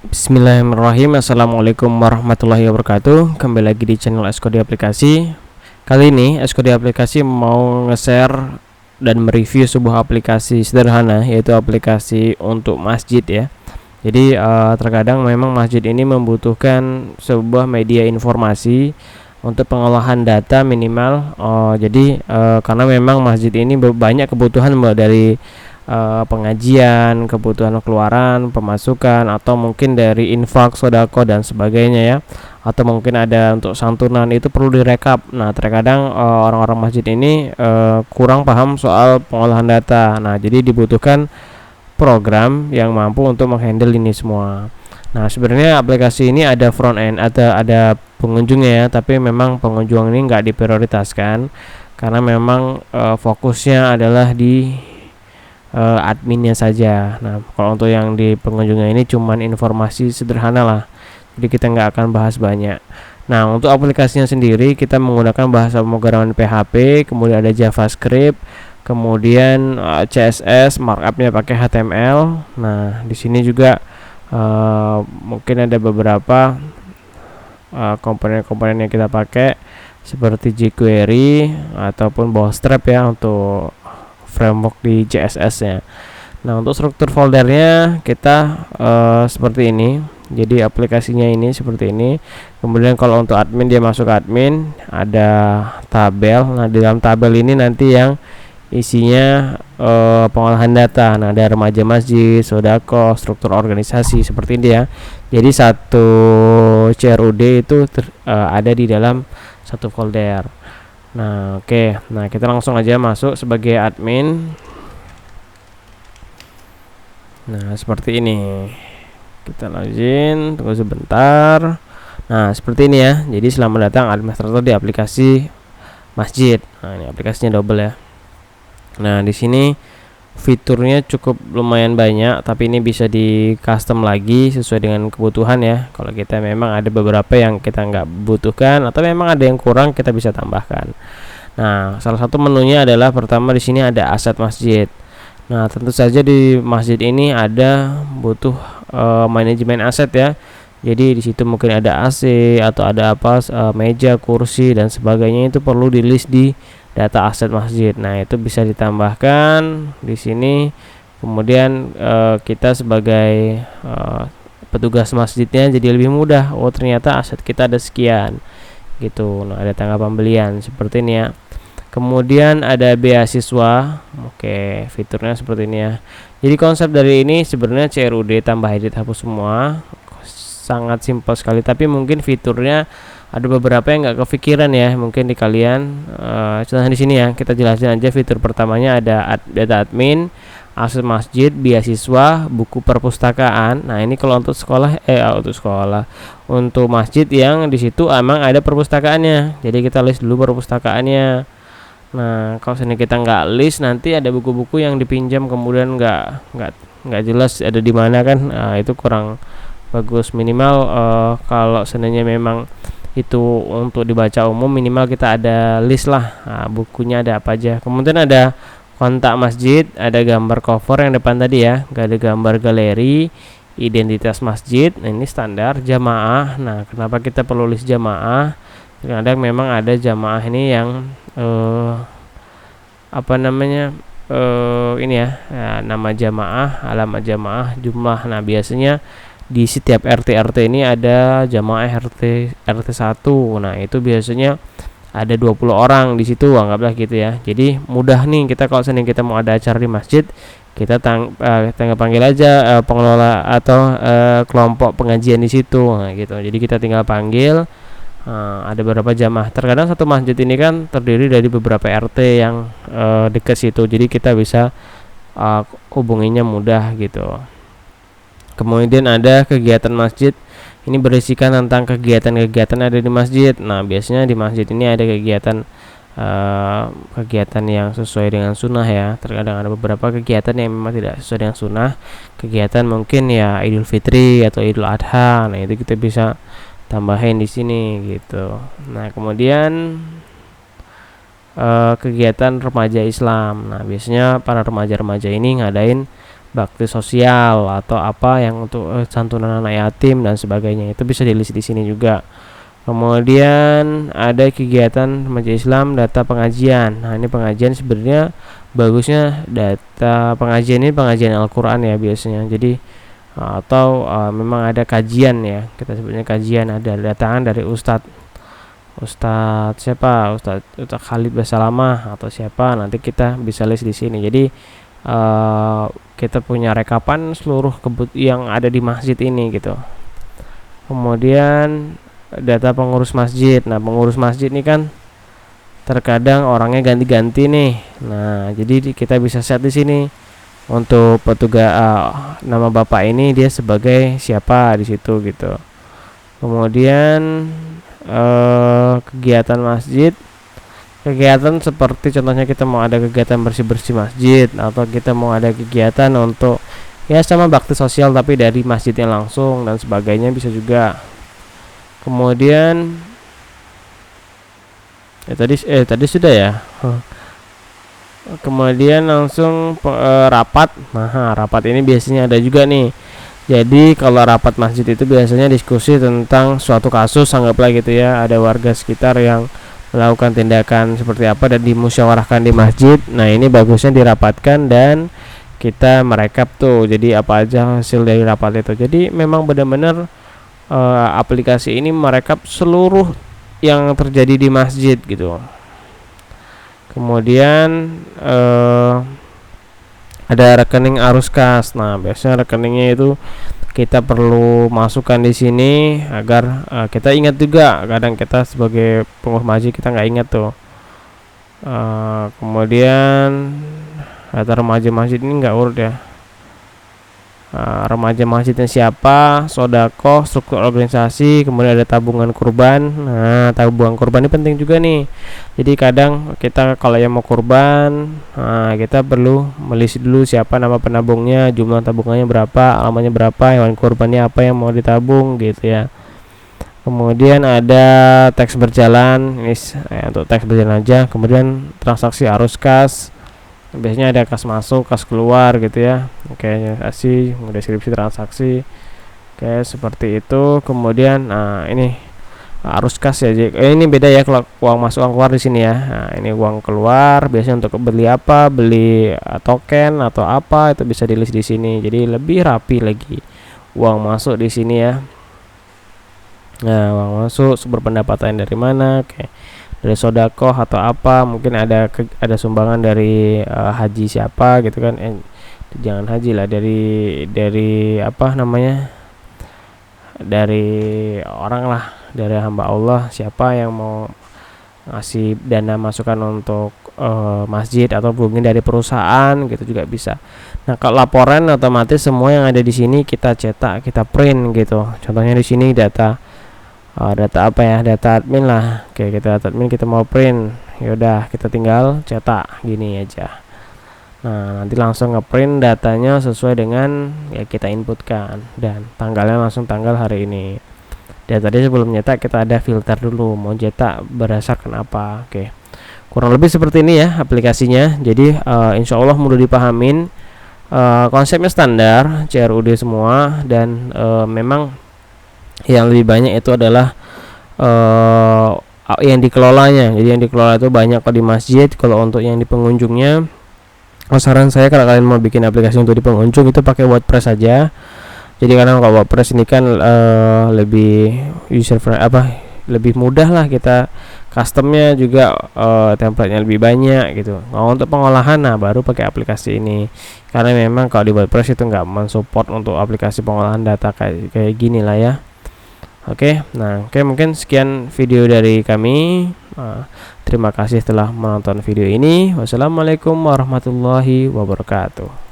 Bismillahirrahmanirrahim. Assalamualaikum warahmatullahi wabarakatuh. Kembali lagi di channel Eskodi Aplikasi. Kali ini Eskodi Aplikasi mau nge-share dan mereview sebuah aplikasi sederhana, yaitu aplikasi untuk masjid ya. Jadi terkadang memang masjid ini membutuhkan sebuah media informasi untuk pengolahan data minimal. Karena memang masjid ini banyak kebutuhan dari pengajian, kebutuhan keluaran, pemasukan, atau mungkin dari infak, sodako dan sebagainya ya, atau mungkin ada untuk santunan, itu perlu direkap. Nah terkadang orang-orang masjid ini kurang paham soal pengolahan data. Nah jadi dibutuhkan program yang mampu untuk menghandle ini semua. Nah sebenarnya aplikasi ini ada front end, ada pengunjungnya ya, tapi memang pengunjung ini nggak diprioritaskan karena memang fokusnya adalah di adminnya saja. Nah kalau untuk yang di pengunjungnya ini cuman informasi sederhana lah, jadi kita nggak akan bahas banyak. Nah untuk aplikasinya sendiri kita menggunakan bahasa pemrograman PHP, kemudian ada JavaScript, kemudian CSS, markupnya pakai HTML. Nah di sini juga mungkin ada beberapa komponen-komponen yang kita pakai seperti jQuery ataupun Bootstrap ya untuk framework di CSS-nya. Nah untuk struktur foldernya kita seperti ini. Jadi aplikasinya ini seperti ini. Kemudian kalau untuk admin, dia masuk admin, ada tabel. Nah di dalam tabel ini nanti yang isinya pengolahan data. Nah ada remaja masjid, sodako, struktur organisasi seperti ini ya. Jadi satu CRUD itu ada di dalam satu folder. Nah oke. Nah kita langsung aja masuk sebagai admin. Nah seperti ini, kita login, tunggu sebentar. Nah seperti ini ya. Jadi selamat datang administrator di aplikasi masjid. Nah ini aplikasinya double ya. Nah di sini fiturnya cukup lumayan banyak, tapi ini bisa di custom lagi sesuai dengan kebutuhan ya. Kalau kita memang ada beberapa yang kita nggak butuhkan atau memang ada yang kurang, kita bisa tambahkan. Nah salah satu menunya adalah pertama di sini ada aset masjid. Nah tentu saja di masjid ini ada butuh manajemen aset ya. Jadi di situ mungkin ada AC atau ada apa, meja, kursi dan sebagainya, itu perlu di list di data aset masjid. Nah itu bisa ditambahkan di sini. Kemudian kita sebagai petugas masjidnya jadi lebih mudah. Oh ternyata aset kita ada sekian gitu. Nah ada tanggal pembelian seperti ini ya. Kemudian ada beasiswa. Oke, fiturnya seperti ini ya. Jadi konsep dari ini sebenarnya CRUD tambah edit hapus semua, sangat simpel sekali. Tapi mungkin fiturnya ada beberapa yang nggak kepikiran ya, mungkin di kalian. Contohnya di sini ya, kita jelasin aja. Fitur pertamanya ada data admin, aset masjid, beasiswa, buku perpustakaan. Nah ini kalau untuk untuk masjid yang di situ emang ada perpustakaannya, jadi kita list dulu perpustakaannya. Nah kalau sini kita nggak list, nanti ada buku-buku yang dipinjam kemudian nggak jelas ada di mana kan. Itu kurang bagus. Minimal kalau seandainya memang itu untuk dibaca umum, minimal kita ada list lah. Bukunya ada apa aja. Kemudian ada kontak masjid, ada gambar cover yang depan tadi ya, gak ada gambar galeri, identitas masjid. Nah ini standar. Jamaah. Nah kenapa kita perlu list jamaah? Kadang memang ada jamaah ini yang ini ya, nama jamaah, alamat jamaah, jumlah. Nah biasanya di setiap RT ini ada jamaah RT 1. Nah itu biasanya ada 20 orang di situ, anggaplah gitu ya. Jadi mudah nih kita kalau seandainya kita mau ada acara di masjid, kita tinggal panggil aja pengelola atau kelompok pengajian di situ. Nah gitu. Jadi kita tinggal panggil. Ada beberapa jamaah. Terkadang satu masjid ini kan terdiri dari beberapa RT yang dekat situ, jadi kita bisa hubunginya mudah gitu. Kemudian ada kegiatan masjid. Ini berisikan tentang kegiatan-kegiatan ada di masjid. Nah biasanya di masjid ini ada kegiatan yang sesuai dengan sunnah ya. Terkadang ada beberapa kegiatan yang memang tidak sesuai dengan sunnah. Kegiatan mungkin ya Idul Fitri atau Idul Adha. Nah itu kita bisa tambahin di sini gitu. Nah kemudian kegiatan remaja Islam. Nah biasanya para remaja-remaja ini ngadain bakti sosial atau apa yang untuk santunan anak yatim dan sebagainya, itu bisa di-list di sini juga. Kemudian ada kegiatan remaja Islam, data pengajian. Nah, ini pengajian sebenarnya bagusnya data pengajian ini pengajian Al-Qur'an ya biasanya. Jadi atau memang ada kajian ya, kita sebutnya kajian, ada datangan dari Ustadz siapa, Ustadz Khalid Basalamah atau siapa, nanti kita bisa list di sini. Jadi kita punya rekapan seluruh yang ada di masjid ini gitu. Kemudian data pengurus masjid. Nah, pengurus masjid ini kan terkadang orangnya ganti-ganti nih. Nah, jadi kita bisa set di sini untuk petugas nama bapak ini dia sebagai siapa di situ gitu. Kemudian kegiatan masjid, kegiatan seperti contohnya kita mau ada kegiatan bersih-bersih masjid atau kita mau ada kegiatan untuk ya sama bakti sosial tapi dari masjidnya langsung dan sebagainya bisa juga. Kemudian tadi sudah ya. Kemudian langsung rapat. Nah, rapat ini biasanya ada juga nih. Jadi kalau rapat masjid itu biasanya diskusi tentang suatu kasus, anggaplah gitu ya, ada warga sekitar yang melakukan tindakan seperti apa dan dimusyawarahkan di masjid. Nah, ini bagusnya dirapatkan dan kita merekap tuh. Jadi apa aja hasil dari rapat itu. Jadi memang benar-benar aplikasi ini merekap seluruh yang terjadi di masjid gitu. Kemudian ada rekening arus kas. Nah, biasanya rekeningnya itu kita perlu masukkan di sini agar kita ingat juga. Kadang kita sebagai pengurus masjid kita nggak ingat tuh. Kemudian data remaja masjid ini nggak urut ya. Remaja masjidnya siapa, sodako, struktur organisasi, kemudian ada tabungan kurban. Nah, tabungan kurban ini penting juga nih. Jadi kadang kita kalau yang mau kurban, kita perlu melisi dulu siapa nama penabungnya, jumlah tabungannya berapa, alamatnya berapa, hewan kurbannya apa yang mau ditabung gitu ya. Kemudian ada teks berjalan, ini untuk teks berjalan aja. Kemudian transaksi arus kas. Biasanya ada kas masuk, kas keluar gitu ya. Oke, kasih deskripsi transaksi. Oke, seperti itu. Kemudian ini arus kas ya. Ini beda ya kalau uang masuk uang keluar di sini ya. Nah, ini uang keluar biasanya untuk beli apa? Beli token atau apa itu bisa di-list di sini. Jadi lebih rapi lagi. Uang masuk di sini ya. Nah, uang masuk sumber pendapatan dari mana? Oke. Dari sodakoh atau apa, mungkin ada sumbangan dari haji siapa gitu kan, jangan haji lah, dari apa namanya, dari orang lah, dari hamba Allah siapa yang mau ngasih dana masukan untuk masjid atau mungkin dari perusahaan gitu juga bisa. Nah, kalau laporan otomatis semua yang ada di sini kita cetak, kita print gitu. Contohnya di sini data apa ya, data admin lah. Oke, kita data admin kita mau print, yaudah kita tinggal cetak gini aja. Nah, nanti langsung ngeprint datanya sesuai dengan ya kita inputkan dan tanggalnya langsung tanggal hari ini. Dan tadi sebelum nyetak kita ada filter dulu mau cetak berdasarkan apa. Oke, kurang lebih seperti ini ya aplikasinya. Jadi insya Allah mudah dipahamin. Konsepnya standar CRUD semua dan memang yang lebih banyak itu adalah yang dikelolanya. Jadi yang dikelola itu banyak di masjid. Kalau untuk yang di pengunjungnya, saran saya kalau kalian mau bikin aplikasi untuk di pengunjung itu pakai WordPress saja. Jadi karena kalau WordPress ini kan lebih user friendly, lebih mudah lah, kita customnya juga template-nya lebih banyak gitu. Nah, untuk pengolahan baru pakai aplikasi ini. Karena memang kalau di WordPress itu nggak mensupport untuk aplikasi pengolahan data kayak gini lah ya. Oke, mungkin sekian video dari kami. Terima kasih telah menonton video ini. Wassalamualaikum warahmatullahi wabarakatuh.